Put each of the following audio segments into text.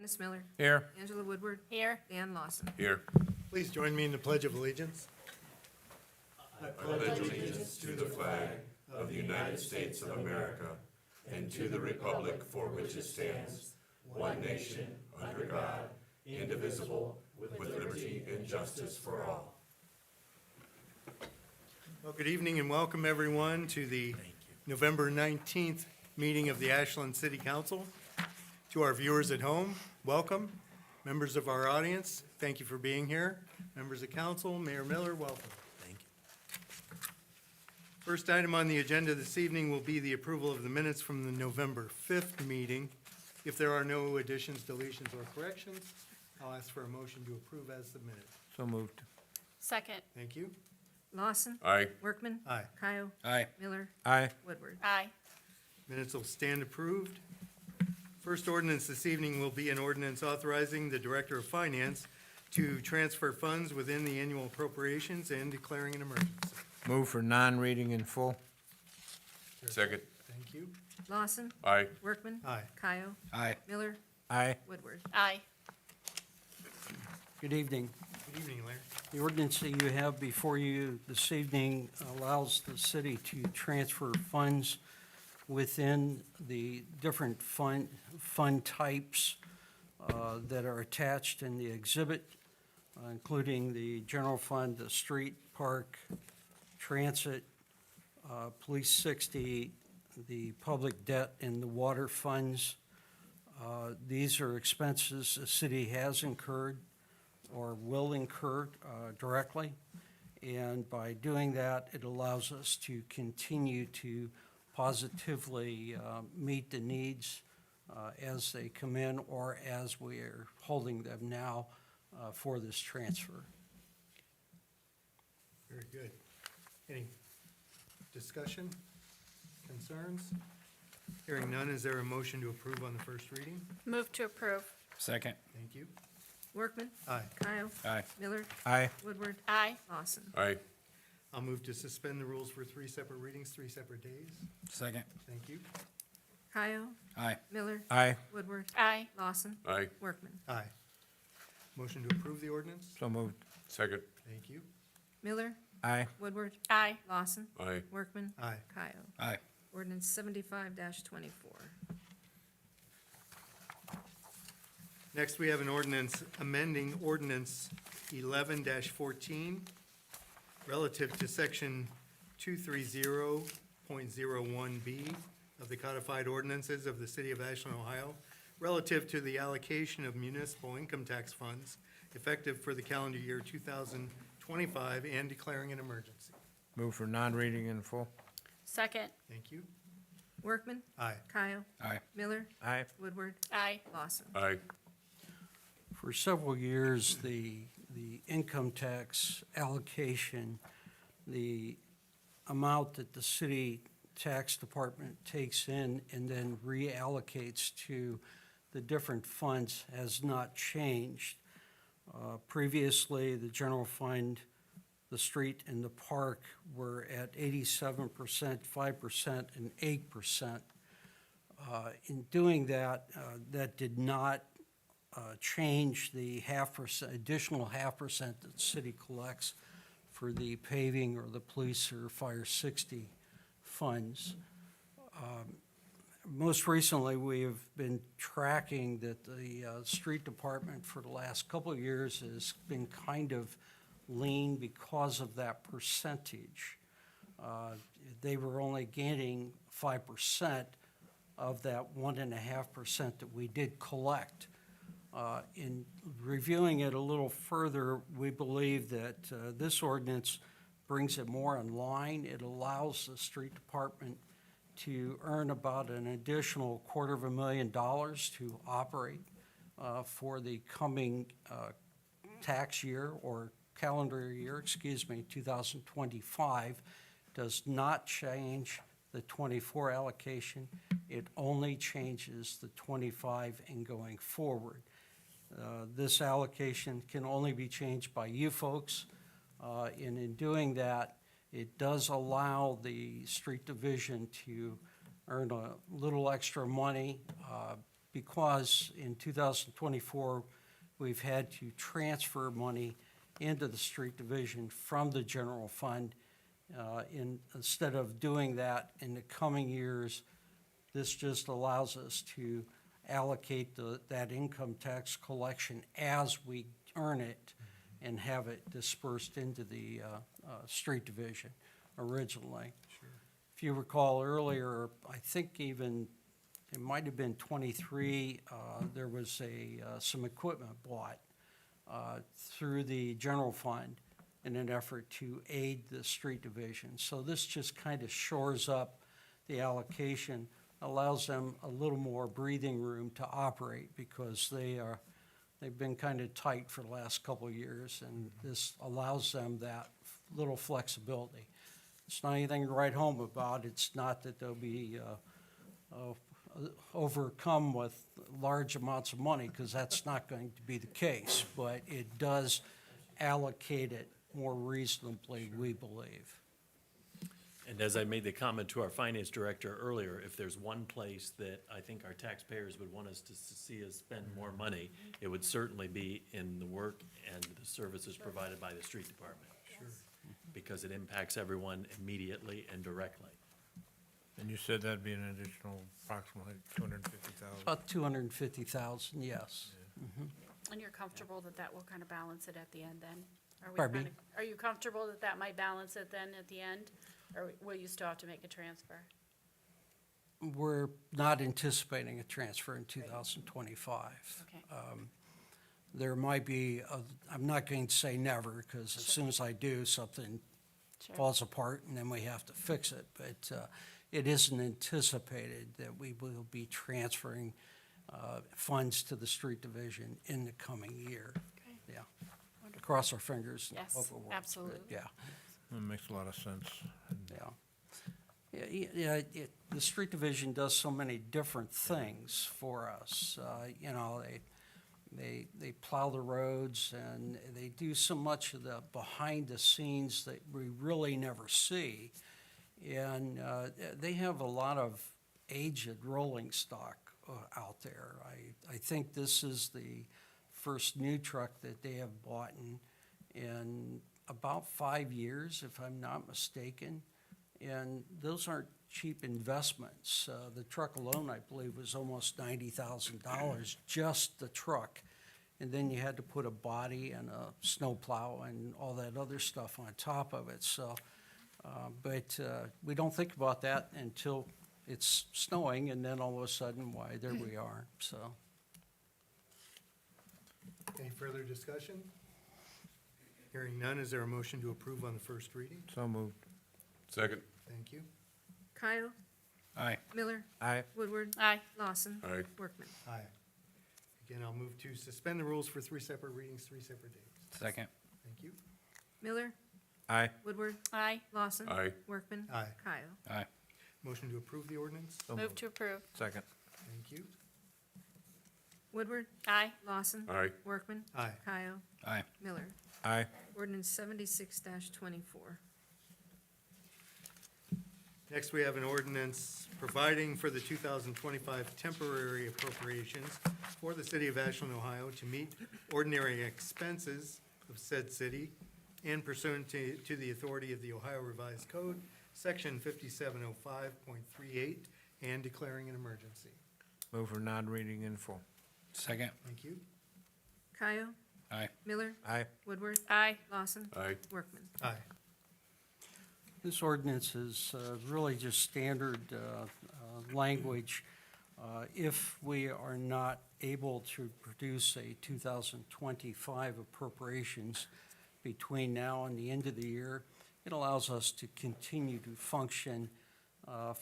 Dennis Miller. Here. Angela Woodward. Here. Dan Lawson. Here. Please join me in the Pledge of Allegiance. Well, good evening and welcome everyone to the November 19th meeting of the Ashland City Council. To our viewers at home, welcome. Members of our audience, thank you for being here. Members of council, Mayor Miller, welcome. Thank you. First item on the agenda this evening will be the approval of the minutes from the November 5th meeting. If there are no additions, deletions, or corrections, I'll ask for a motion to approve as submitted. So moved. Second. Thank you. Lawson. Aye. Workman. Aye. Kyle. Aye. Miller. Aye. Woodward. Aye. Minutes will stand approved. First ordinance this evening will be an ordinance authorizing the Director of Finance to transfer funds within the annual appropriations and declaring an emergency. Move for non-reading in full. Second. Thank you. Lawson. Aye. Workman. Aye. Kyle. Aye. Miller. Aye. Woodward. Aye. Good evening. Good evening, Larry. The ordinance that you have before you this evening allows the city to transfer funds within the different fund types that are attached in the exhibit, including the general fund, the street, park, transit, police 60, the public debt, and the water funds. These are expenses the city has incurred or will incur directly. And by doing that, it allows us to continue to positively meet the needs as they come in or as we are holding them now for this transfer. Very good. Any discussion, concerns? Hearing none, is there a motion to approve on the first reading? Move to approve. Second. Thank you. Workman. Aye. Kyle. Aye. Miller. Aye. Woodward. Aye. Lawson. Aye. I'll move to suspend the rules for 3 separate readings, 3 separate days. Second. Thank you. Kyle. Aye. Miller. Aye. Woodward. Aye. Lawson. Aye. Workman. Aye. Motion to approve the ordinance? So moved. Second. Thank you. Miller. Aye. Woodward. Aye. Lawson. Aye. Workman. Aye. Kyle. Aye. Ordinance 75-24. Next, we have an ordinance amending ordinance 11-14 relative to section 230.01B of the codified ordinances of the city of Ashland, Ohio, relative to the allocation of municipal income tax funds effective for the calendar year 2025 and declaring an emergency. Move for non-reading in full. Second. Thank you. Workman. Aye. Kyle. Aye. Miller. Aye. Woodward. Aye. Lawson. Aye. For several years, the income tax allocation, the amount that the city tax department takes in and then reallocates to the different funds has not changed. Previously, the general fund, the street, and the park were at 87%, 5%, and 8%. In doing that, that did not change the additional 0.5% that the city collects for the paving or the police or fire 60 funds. Most recently, we have been tracking that the street department for the last couple of years has been kind of lean because of that percentage. They were only gaining 5% of that 1.5% that we did collect. In reviewing it a little further, we believe that this ordinance brings it more in line. It allows the street department to earn about an additional $250,000 to operate for the coming tax year or calendar year, 2025. Does not change the 24 allocation. It only changes the 25 and going forward. This allocation can only be changed by you folks, and in doing that, it does allow the street division to earn a little extra money because in 2024, we've had to transfer money into the street division from the general fund. Instead of doing that in the coming years, this just allows us to allocate that income tax collection as we earn it and have it dispersed into the street division originally. If you recall earlier, I think even, it might have been 23, there was some equipment bought through the general fund in an effort to aid the street division. So this just kind of shores up the allocation, allows them a little more breathing room to operate because they've been kind of tight for the last couple of years, and this allows them that little flexibility. It's not anything to write home about. It's not that they'll be overcome with large amounts of money, because that's not going to be the case, but it does allocate it more reasonably, we believe. And as I made the comment to our finance director earlier, if there's one place that I think our taxpayers would want us to see us spend more money, it would certainly be in the work and the services provided by the street department. Sure. Because it impacts everyone immediately and directly. And you said that'd be an additional approximately 250,000? About 250,000, yes. And you're comfortable that that will kind of balance it at the end then? Are we Pardon me? kind of- Are you comfortable that that might balance it then at the end? Or will you still have to make a transfer? We're not anticipating a transfer in 2025. Okay. There might be, I'm not going to say never, because as soon as I do, something Sure. falls apart and then we have to fix it. But it isn't anticipated that we will be transferring funds to the street division in the coming year. Okay. Yeah. Cross our fingers and Yes, hope it works. but absolutely. Yeah, That makes a lot of sense. yeah. Yeah, the street division does so many different things for us. You know, they plow the roads, and they do so much of the behind the scenes that we really never see. And they have a lot of aged rolling stock out there. I think this is the first new truck that they have bought in about 5 years, if I'm not mistaken. And those aren't cheap investments. The truck alone, I believe, was almost $90,000, just the truck. And then you had to put a body and a snowplow and all that other stuff on top of it. So, but we don't think about that until it's snowing, and then all of a sudden, why, there we are, so. Any further discussion? Hearing none, is there a motion to approve on the first reading? So moved. Second. Thank you. Kyle, Aye. Miller, Aye. Woodward, Aye. Lawson, Aye. Workman. Aye. Again, I'll move to suspend the rules for 3 separate readings, 3 separate dates. Second. Thank you. Miller, Aye. Woodward, Aye. Lawson. Aye. Workman. Aye. Kyle. Aye. Motion to approve the ordinance? So Move moved. to approve. Second. Thank you. Woodward, Aye. Lawson. Aye. Workman. Aye. Kyle. Aye. Miller. Aye. Ordinance 76-24. Next, we have an ordinance providing for the 2025 temporary appropriations for the city of Ashland, Ohio, to meet ordinary expenses of said city and pursuant to the authority of the Ohio Revised Code, Section 5705.38, and declaring an emergency. Move for non-reading in full. Second. Thank you. Kyle. Aye. Miller, Aye. Woodward, Aye. Lawson. Aye. Workman. Aye. This ordinance is really just standard language. If we are not able to produce a 2025 appropriations between now and the end of the year, it allows us to continue to function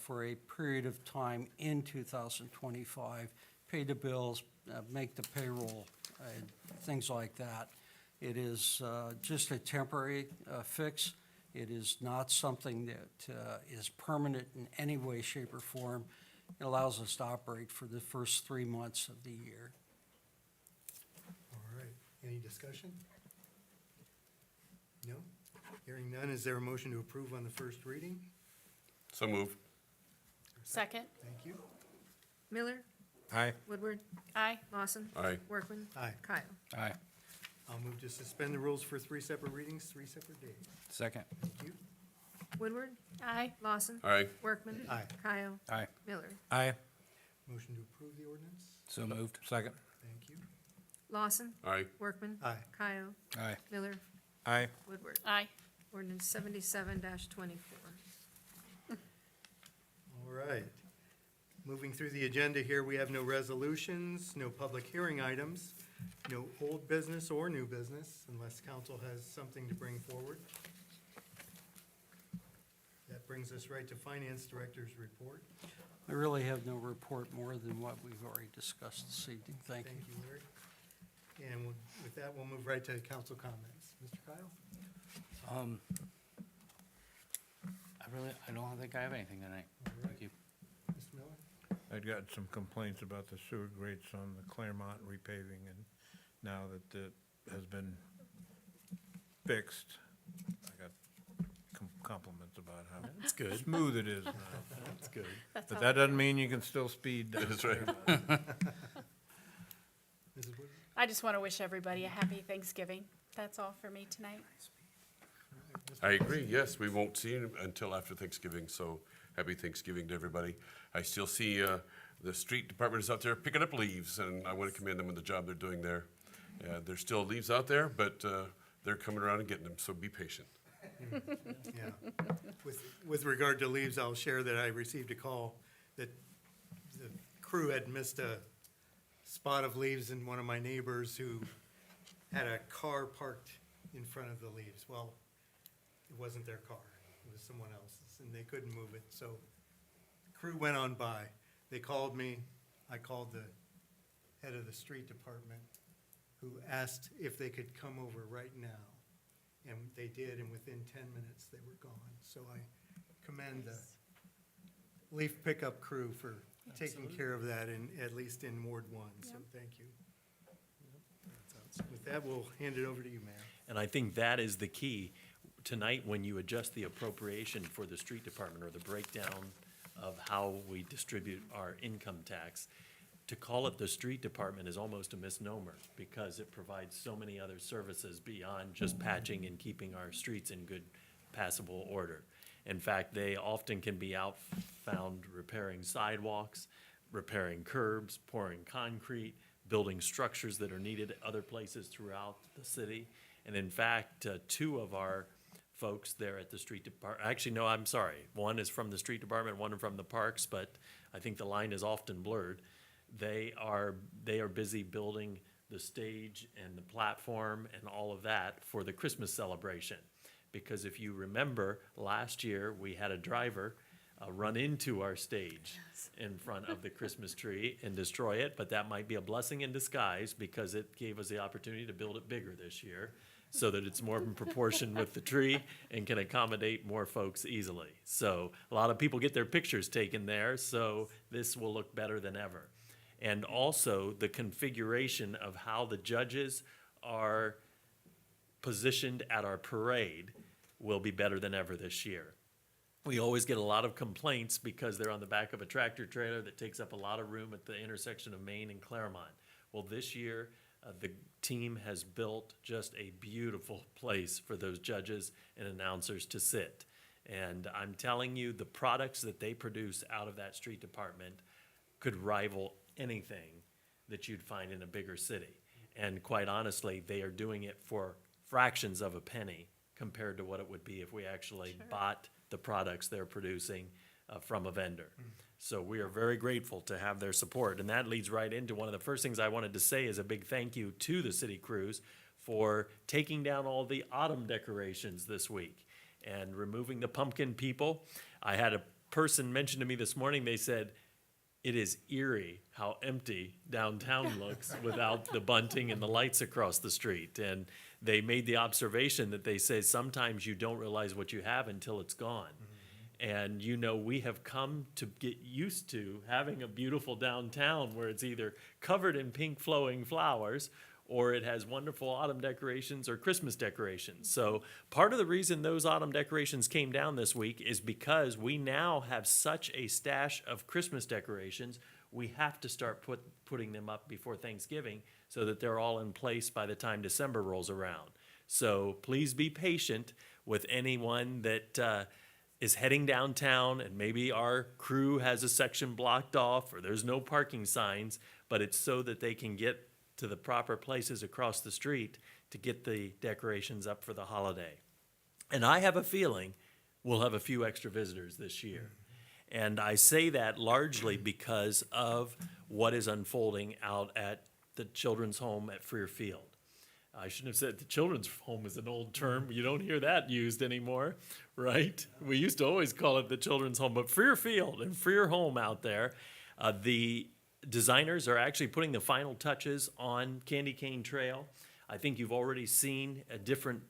for a period of time in 2025, pay the bills, make the payroll, things like that. It is just a temporary fix. It is not something that is permanent in any way, shape, or form. It allows us to operate for the first 3 months of the year. All right. Any discussion? No? Hearing none, is there a motion to approve on the first reading? So move. Second. Thank you. Miller, Aye. Woodward, Aye. Lawson. Aye. Workman. Aye. Kyle. Aye. I'll move to suspend the rules for 3 separate readings, 3 separate days. Second. Thank you. Woodward, Aye. Lawson. Aye. Workman. Aye. Kyle. Aye. Miller. Aye. Motion to approve the ordinance? So moved. Second. Thank you. Lawson. Aye. Workman. Aye. Kyle. Aye. Miller. Aye. Woodward. Aye. Ordinance 77-24. All right. Moving through the agenda here, we have no resolutions, no public hearing items, no old business or new business, unless council has something to bring forward. That brings us right to Finance Director's report. I really have no report more than what we've already discussed this evening. Thank you. Thank you, Larry. And with that, we'll move right to council comments. Mr. Kyle? I don't think I have anything tonight. All right. Thank you. Mr. Miller? I'd gotten some complaints about the sewer grates on the Claremont repaving, and now that it has been fixed, I got compliments about how That's good. smooth it is now. That's good. That's But all. that doesn't mean you can still speed down. That's right. Mrs. Wood? I just want to wish everybody a happy Thanksgiving. That's all for me tonight. I agree, yes, we won't see him until after Thanksgiving, so happy Thanksgiving to everybody. I still see the street department is out there picking up leaves, and I want to commend them on the job they're doing there. There's still leaves out there, but they're coming around and getting them, so be patient. Yeah. With regard to leaves, I'll share that I received a call that the crew had missed a spot of leaves in one of my neighbors who had a car parked in front of the leaves. Well, it wasn't their car, it was someone else's, and they couldn't move it, so the crew went on by. They called me, I called the head of the street department, who asked if they could come over right now. And they did, and within 10 minutes, they were gone. So I commend the leaf pickup crew for taking care of that, in at least in Ward 1, so thank you. With that, we'll hand it over to you, Mayor. And I think that is the key. Tonight, when you adjust the appropriation for the street department or the breakdown of how we distribute our income tax, to call it the street department is almost a misnomer because it provides so many other services beyond just patching and keeping our streets in good passable order. In fact, they often can be found repairing sidewalks, repairing curbs, pouring concrete, building structures that are needed other places throughout the city. And in fact, two of our folks there at the street department, actually, no, I'm sorry. One is from the street department, one from the parks, but I think the line is often blurred. They are busy building the stage and the platform and all of that for the Christmas celebration. Because if you remember, last year, we had a driver run into our stage in front of the Christmas tree and destroy it, but that might be a blessing in disguise because it gave us the opportunity to build it bigger this year so that it's more in proportion with the tree and can accommodate more folks easily. So a lot of people get their pictures taken there, so this will look better than ever. And also the configuration of how the judges are positioned at our parade will be better than ever this year. We always get a lot of complaints because they're on the back of a tractor trailer that takes up a lot of room at the intersection of Main and Claremont. Well, this year, the team has built just a beautiful place for those judges and announcers to sit. And I'm telling you, the products that they produce out of that street department could rival anything that you'd find in a bigger city. And quite honestly, they are doing it for fractions of a penny compared to what it would be if we actually bought the products they're producing from a vendor. So we are very grateful to have their support. And that leads right into one of the first things I wanted to say is a big thank you to the city crews for taking down all the autumn decorations this week and removing the pumpkin people. I had a person mention to me this morning, they said, it is eerie how empty downtown looks without the bunting and the lights across the street. And they made the observation that they say sometimes you don't realize what you have until it's gone. And you know, we have come to get used to having a beautiful downtown where it's either covered in pink flowing flowers or it has wonderful autumn decorations or Christmas decorations. So part of the reason those autumn decorations came down this week is because we now have such a stash of Christmas decorations. we have to start putting them up before Thanksgiving so that they're all in place by the time December rolls around. So please be patient with anyone that is heading downtown, and maybe our crew has a section blocked off or there's no parking signs, but it's so that they can get to the proper places across the street to get the decorations up for the holiday. And I have a feeling we'll have a few extra visitors this year. And I say that largely because of what is unfolding out at the children's home at Freer Field. I shouldn't have said the children's home is an old term. You don't hear that used anymore, right? We used to always call it the children's home, but Freer Field and Freer Home out there, the designers are actually putting the final touches on Candy Cane Trail. I think you've already seen different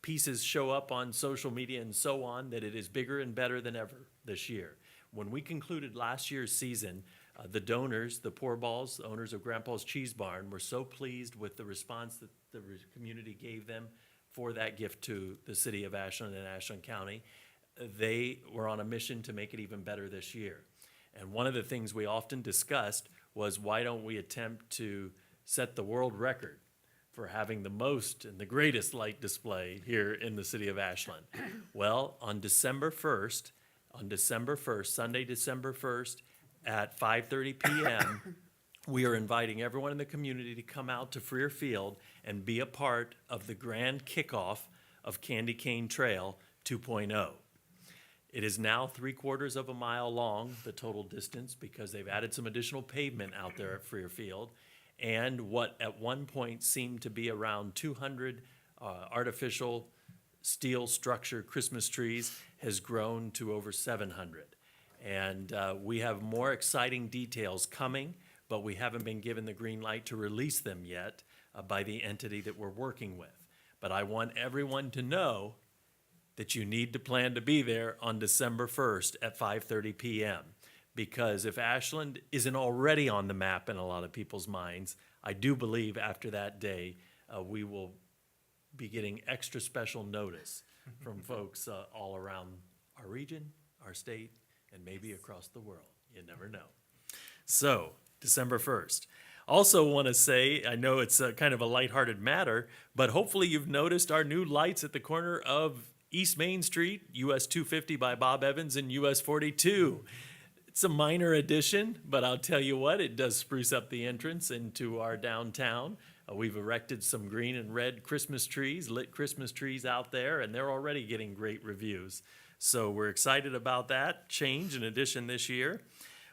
pieces show up on social media and so on, that it is bigger and better than ever this year. When we concluded last year's season, the donors, the Poor Balls, the owners of Grandpa's Cheese Barn, were so pleased with the response that the community gave them for that gift to the city of Ashland and Ashland County. They were on a mission to make it even better this year. And one of the things we often discussed was, why don't we attempt to set the world record for having the most and the greatest light display here in the city of Ashland? Well, on December 1st, Sunday, December 1st, at 5:30 p.m., we are inviting everyone in the community to come out to Freer Field and be a part of the grand kickoff of Candy Cane Trail 2.0. It is now 3/4 of a mile long, the total distance, because they've added some additional pavement out there at Freer Field. And what at one point seemed to be around 200 artificial steel structure Christmas trees has grown to over 700. And we have more exciting details coming, but we haven't been given the green light to release them yet by the entity that we're working with. But I want everyone to know that you need to plan to be there on December 1st at 5:30 p.m. Because if Ashland isn't already on the map in a lot of people's minds, I do believe after that day, we will be getting extra special notice from folks all around our region, our state, and maybe across the world. You never know. So, December 1st. Also want to say, I know it's kind of a lighthearted matter, but hopefully you've noticed our new lights at the corner of East Main Street, US 250 by Bob Evans, and US 42. It's a minor addition, but I'll tell you what, it does spruce up the entrance into our downtown. We've erected some green and red Christmas trees, lit Christmas trees out there, and they're already getting great reviews. So we're excited about that change and addition this year.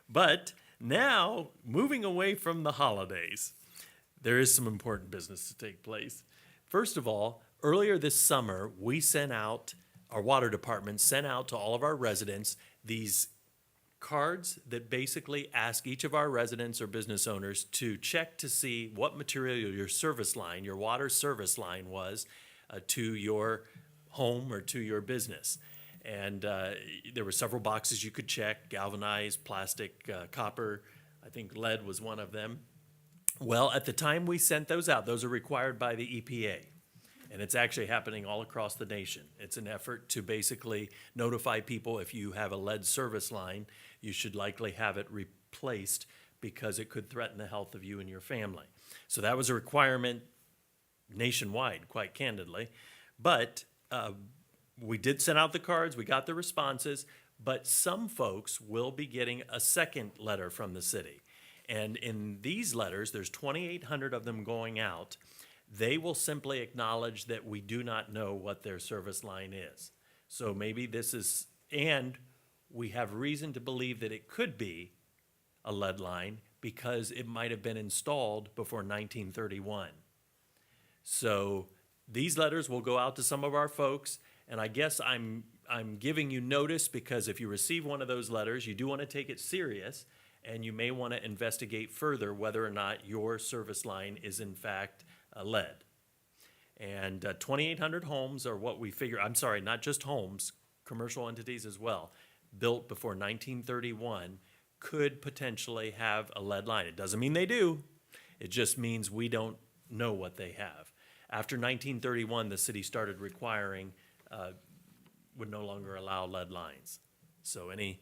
But now, moving away from the holidays, there is some important business to take place. First of all, earlier this summer, our water department sent out to all of our residents these cards that basically ask each of our residents or business owners to check to see what material your service line, your water service line was to your home or to your business. And there were several boxes you could check: galvanized, plastic, copper, I think lead was one of them. Well, at the time we sent those out, those are required by the EPA. And it's actually happening all across the nation. It's an effort to basically notify people, if you have a lead service line, you should likely have it replaced because it could threaten the health of you and your family. So that was a requirement nationwide, quite candidly. But we did send out the cards, we got the responses, but some folks will be getting a second letter from the city. And in these letters, there's 2,800 of them going out. They will simply acknowledge that we do not know what their service line is. So maybe this is, and we have reason to believe that it could be a lead line because it might have been installed before 1931. So these letters will go out to some of our folks, and I guess I'm giving you notice because if you receive one of those letters, you do want to take it serious, and you may want to investigate further whether or not your service line is in fact lead. And 2,800 homes are what we figure, I'm sorry, not just homes, commercial entities as well, built before 1931 could potentially have a lead line. It doesn't mean they do. It just means we don't know what they have. After 1931, the city started requiring, would no longer allow lead lines. So any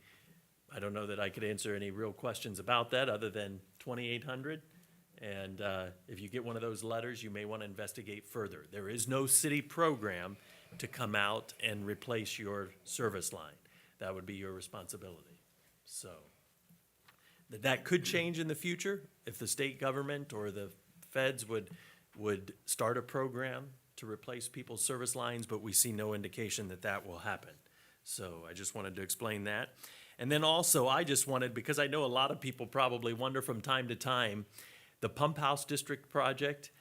I don't know that I could answer any real questions about that, other than 2,800. And if you get one of those letters, you may want to investigate further. There is no city program to come out and replace your service line. That would be your responsibility. So that could change in the future if the state government or the feds would start a program to replace people's service lines, but we see no indication that that will happen. So I just wanted to explain that. And then also, I just wanted, because I know a lot of people probably wonder from time to time, the Pump House District project.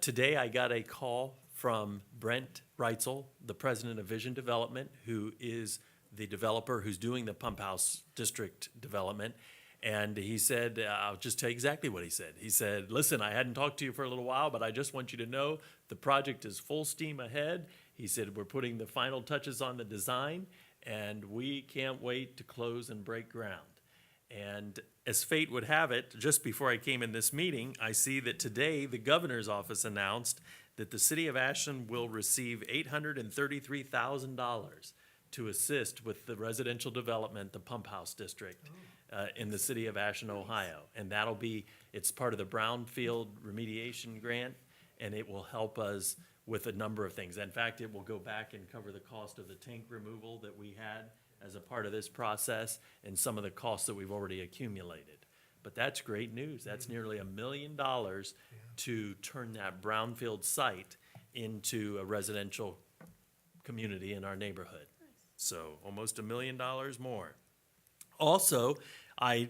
Today, I got a call from Brent Reitzel, the president of Vision Development, who is the developer who's doing the Pump House District development. And he said, I'll just tell you exactly what he said. He said, listen, I hadn't talked to you for a little while, but I just want you to know the project is full steam ahead. He said, we're putting the final touches on the design, and we can't wait to close and break ground. And as fate would have it, just before I came in this meeting, I see that today the governor's office announced that the city of Ashland will receive $833,000 to assist with the residential development, the Pump House District, in the city of Ashland, Ohio. And that'll be, it's part of the Brownfield Remediation Grant, and it will help us with a number of things. In fact, it will go back and cover the cost of the tank removal that we had as a part of this process and some of the costs that we've already accumulated. But that's great news. That's nearly $1 million to turn that brownfield site into a residential community in our neighborhood. So almost $1 million more. Also,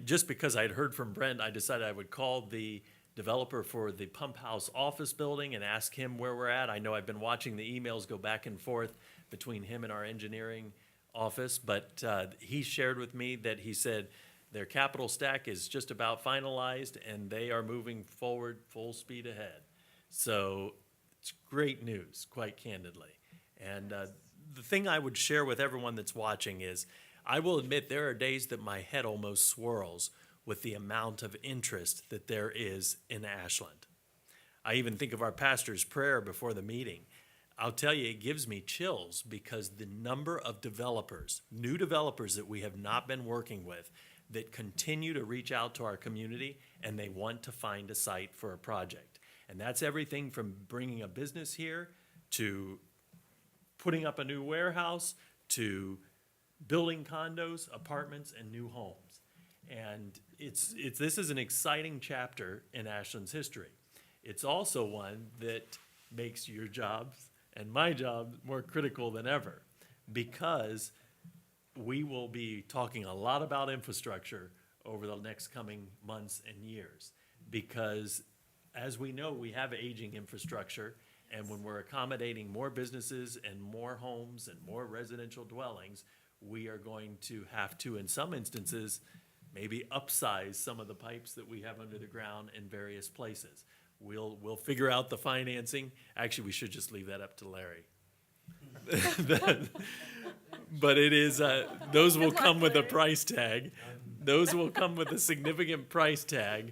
just because I'd heard from Brent, I decided I would call the developer for the Pump House office building and ask him where we're at. I know I've been watching the emails go back and forth between him and our engineering office, but he shared with me that he said their capital stack is just about finalized and they are moving forward full speed ahead. So it's great news, quite candidly. And the thing I would share with everyone that's watching is, I will admit there are days that my head almost swirls with the amount of interest that there is in Ashland. I even think of our pastor's prayer before the meeting. I'll tell you, it gives me chills because the number of developers, new developers that we have not been working with, that continue to reach out to our community and they want to find a site for a project. And that's everything from bringing a business here to putting up a new warehouse to building condos, apartments, and new homes. And this is an exciting chapter in Ashland's history. It's also one that makes your jobs and my job more critical than ever, because we will be talking a lot about infrastructure over the next coming months and years. Because as we know, we have aging infrastructure, and when we're accommodating more businesses and more homes and more residential dwellings, we are going to have to, in some instances, maybe upsize some of the pipes that we have under the ground in various places. We'll figure out the financing. Actually, we should just leave that up to Larry. But it is, those will come with a price tag. Those will come with a significant price tag,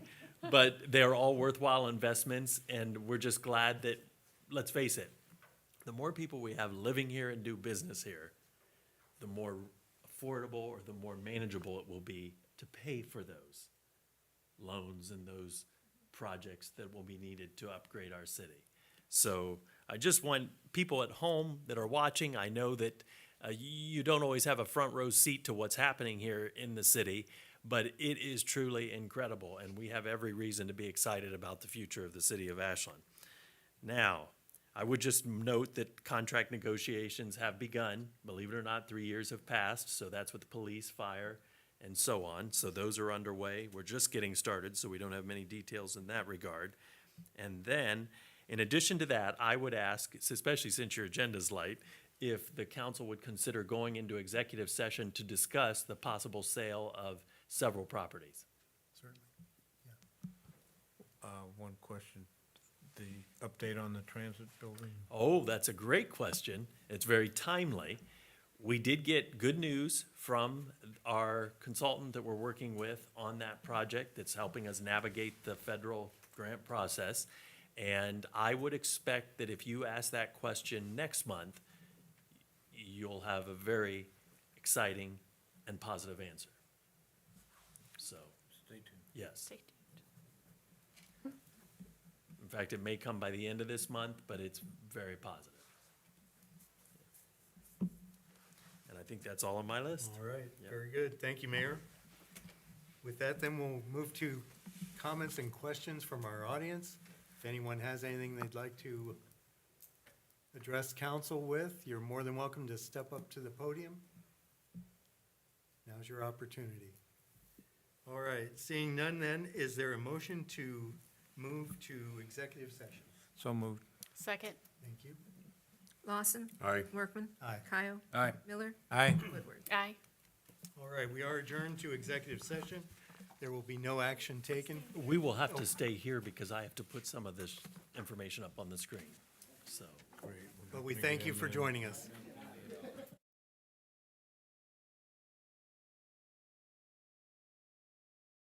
but they're all worthwhile investments, and we're just glad that, let's face it, the more people we have living here and do business here, the more affordable or the more manageable it will be to pay for those loans and those projects that will be needed to upgrade our city. So I just want people at home that are watching, I know that you don't always have a front row seat to what's happening here in the city, but it is truly incredible, and we have every reason to be excited about the future of the city of Ashland. Now, I would just note that contract negotiations have begun. Believe it or not, 3 years have passed, so that's with the police, fire, and so on. So those are underway. We're just getting started, so we don't have many details in that regard. And then, in addition to that, I would ask, especially since your agenda's light, if the council would consider going into executive session to discuss the possible sale of several properties. Certainly. One question, the update on the transit building? Oh, that's a great question. It's very timely. We did get good news from our consultant that we're working with on that project that's helping us navigate the federal grant process. And I would expect that if you ask that question next month, you'll have a very exciting and positive answer. Yes. Take- In fact, it may come by the end of this month, but it's very positive. And I think that's all on my list. All right, Yep. very good. Thank you, Mayor. With that, then we'll move to comments and questions from our audience. If anyone has anything they'd like to address council with, you're more than welcome to step up to the podium. Now's your opportunity. All right, seeing none then, is there a motion to move to executive session? So moved. Second. Thank you. Lawson. Aye. Workman. Aye. Kyle. Aye. Miller. Aye. Woodward. Aye. All right, we are adjourned to executive session. There will be no action taken. We will have to stay here because I have to put some of this information up on the screen, so. Great. But we thank you for joining us.